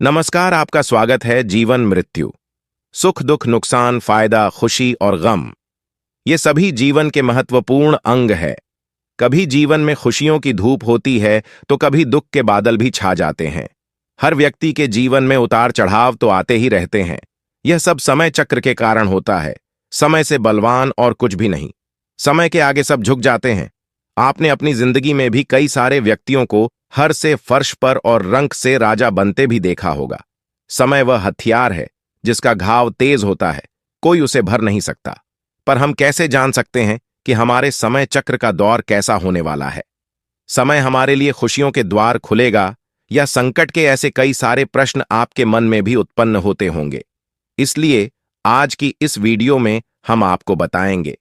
नमस्कार, आपका स्वागत है जीवन मृत्यु। सुख दुख, नुकसान, फायदा, खुशी और गम, ये सभी जीवन के महत्वपूर्ण अंग है। कभी जीवन में खुशियों की धूप होती है तो कभी दुख के बादल भी छा जाते हैं। हर व्यक्ति के जीवन में उतार चढ़ाव तो आते ही रहते हैं। यह सब समय चक्र के कारण होता है। समय से बलवान और कुछ भी नहीं। समय के आगे सब झुक जाते हैं। आपने अपनी जिंदगी में भी कई सारे व्यक्तियों को हर से फर्श पर और रंक से राजा बनते भी देखा होगा। समय वह हथियार है जिसका घाव तेज होता है, कोई उसे भर नहीं सकता। पर हम कैसे जान सकते हैं कि हमारे समय चक्र का दौर कैसा होने वाला है? समय हमारे लिए खुशियों के द्वार खुलेगा या संकट के ऐसे कई सारे प्रश्न आपके मन में भी उत्पन्न होते होंगे। इसलिए आज की इस वीडियो में हम आपको बताएंगे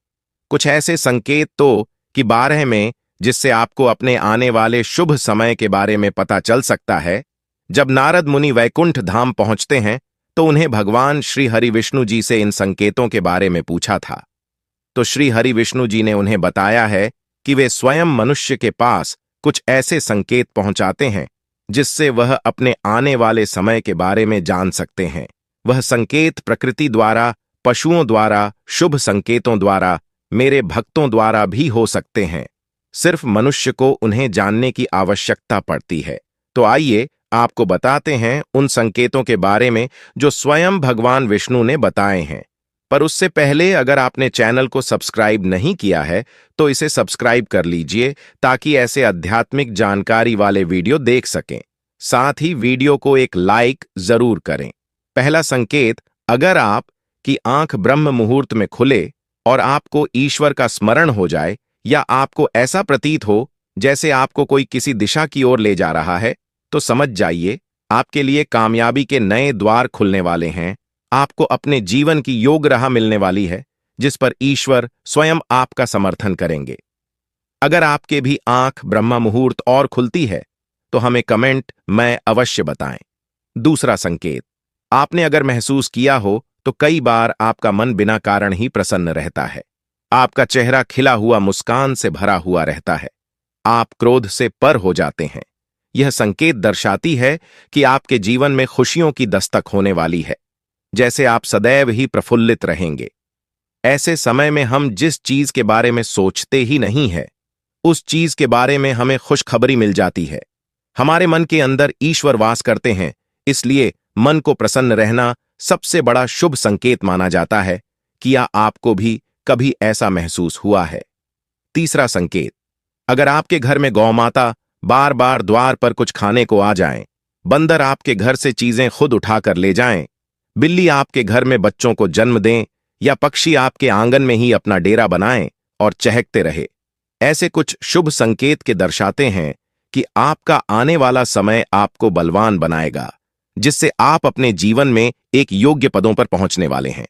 कुछ ऐसे संकेत कि 12 में जिससे आपको अपने आने वाले शुभ समय के बारे में पता चल सकता है। जब नारद मुनि वैकुंठ धाम पहुंचते हैं तो उन्हें भगवान श्री हरि विष्णु जी से इन संकेतों के बारे में पूछा था। तो श्री हरि विष्णु जी ने उन्हें बताया है कि वे स्वयं मनुष्य के पास कुछ ऐसे संकेत पहुंचाते हैं जिससे वह अपने आने वाले समय के बारे में जान सकते हैं। वह संकेत प्रकृति द्वारा, पशुओं द्वारा, शुभ संकेतों द्वारा, मेरे भक्तों द्वारा भी हो सकते हैं। सिर्फ मनुष्य को उन्हें जानने की आवश्यकता पड़ती है। तो आइए आपको बताते हैं उन संकेतों के बारे में जो स्वयं भगवान विष्णु ने बताए हैं। पर उससे पहले अगर आपने चैनल को सब्सक्राइब नहीं किया है तो इसे सब्सक्राइब कर लीजिए ताकि ऐसे आध्यात्मिक जानकारी वाले वीडियो देख सकें। साथ ही वीडियो को एक लाइक जरूर करें। पहला संकेत, अगर आप की आंख ब्रह्म मुहूर्त में खुले और आपको ईश्वर का स्मरण हो जाए या आपको ऐसा प्रतीत हो जैसे आपको कोई किसी दिशा की ओर ले जा रहा है, तो समझ जाइए आपके लिए कामयाबी के नए द्वार खुलने वाले हैं। आपको अपने जीवन की योग राह मिलने वाली है जिस पर ईश्वर स्वयं आपका समर्थन करेंगे। अगर आपके भी आंख ब्रह्म मुहूर्त और खुलती है तो हमें कमेंट में अवश्य बताएं। दूसरा संकेत, आपने अगर महसूस किया हो तो कई बार आपका मन बिना कारण ही प्रसन्न रहता है। आपका चेहरा खिला हुआ मुस्कान से भरा हुआ रहता है। आप क्रोध से पर हो जाते हैं। यह संकेत दर्शाती है कि आपके जीवन में खुशियों की दस्तक होने वाली है, जैसे आप सदैव ही प्रफुल्लित रहेंगे। ऐसे समय में हम जिस चीज के बारे में सोचते ही नहीं है उस चीज के बारे में हमें खुशखबरी मिल जाती है। हमारे मन के अंदर ईश्वर वास करते हैं, इसलिए मन को प्रसन्न रहना सबसे बड़ा शुभ संकेत माना जाता है। क्या आपको भी कभी ऐसा महसूस हुआ है? तीसरा संकेत, अगर आपके घर में गौ माता बार बार द्वार पर कुछ खाने को आ जाएं, बंदर आपके घर से चीजें खुद उठाकर ले जाएं, बिल्ली आपके घर में बच्चों को जन्म दें या पक्षी आपके आंगन में ही अपना डेरा बनाएं और चहकते रहे, ऐसे कुछ शुभ संकेत के दर्शाते हैं कि आपका आने वाला समय आपको बलवान बनाएगा, जिससे आप अपने जीवन में एक योग्य पदों पर पहुंचने वाले हैं।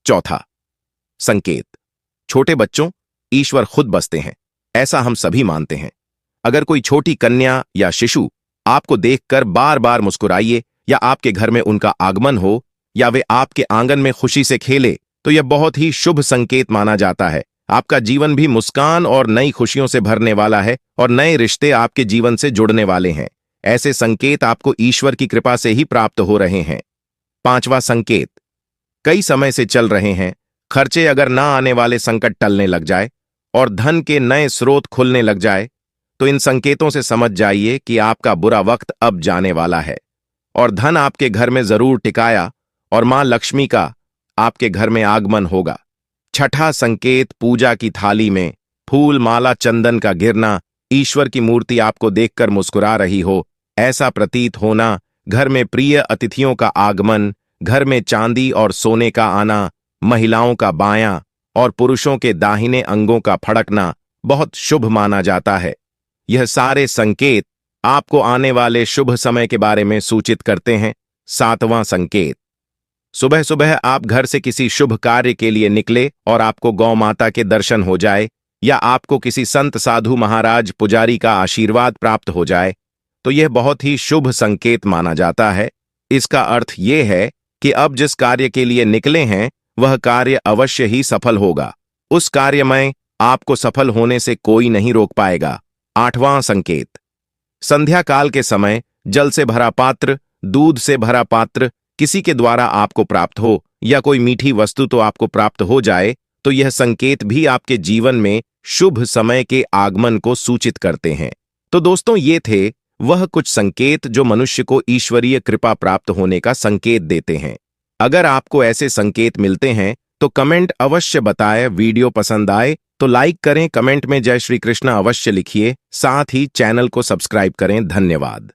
चौथा संकेत, छोटे बच्चों ईश्वर खुद बसते हैं, ऐसा हम सभी मानते हैं। अगर कोई छोटी कन्या या शिशु आपको देखकर बार बार मुस्कुराइए या आपके घर में उनका आगमन हो या वे आपके आंगन में खुशी से खेले तो यह बहुत ही शुभ संकेत माना जाता है। आपका जीवन भी मुस्कान और नई खुशियों से भरने वाला है और नए रिश्ते आपके जीवन से जुड़ने वाले हैं। ऐसे संकेत आपको ईश्वर की कृपा से ही प्राप्त हो रहे हैं। पांचवा संकेत, कई समय से चल रहे हैं खर्चे अगर ना आने वाले संकट टलने लग जाए और धन के नए स्रोत खुलने लग जाए तो इन संकेतों से समझ जाइए कि आपका बुरा वक्त अब जाने वाला है और धन आपके घर में जरूर टिकाया और मां लक्ष्मी का आपके घर में आगमन होगा। छठा संकेत, पूजा की थाली में फूल माला चंदन का गिरना, ईश्वर की मूर्ति आपको देखकर मुस्कुरा रही हो, ऐसा प्रतीत होना, घर में प्रिय अतिथियों का आगमन, घर में चांदी और सोने का आना, महिलाओं का बायां और पुरुषों के दाहिने अंगों का फड़कना बहुत शुभ माना जाता है। यह सारे संकेत आपको आने वाले शुभ समय के बारे में सूचित करते हैं। सातवां संकेत, सुबह सुबह आप घर से किसी शुभ कार्य के लिए निकले और आपको गौ माता के दर्शन हो जाए या आपको किसी संत साधु महाराज पुजारी का आशीर्वाद प्राप्त हो जाए तो यह बहुत ही शुभ संकेत माना जाता है। इसका अर्थ यह है कि अब जिस कार्य के लिए निकले हैं वह कार्य अवश्य ही सफल होगा। उस कार्य में आपको सफल होने से कोई नहीं रोक पाएगा। आठवां संकेत, संध्या काल के समय जल से भरा पात्र दूध से भरा पात्र किसी के द्वारा आपको प्राप्त हो या कोई मीठी वस्तु तो आपको प्राप्त हो जाए, तो यह संकेत भी आपके जीवन में शुभ समय के आगमन को सूचित करते हैं। तो दोस्तों, ये थे वह कुछ संकेत जो मनुष्य को ईश्वरीय कृपा प्राप्त होने का संकेत देते हैं। अगर आपको ऐसे संकेत मिलते हैं तो कमेंट अवश्य बताएं। वीडियो पसंद आए तो लाइक करें, कमेंट में जय श्री कृष्ण अवश्य लिखिए, साथ ही चैनल को सब्सक्राइब करें। धन्यवाद।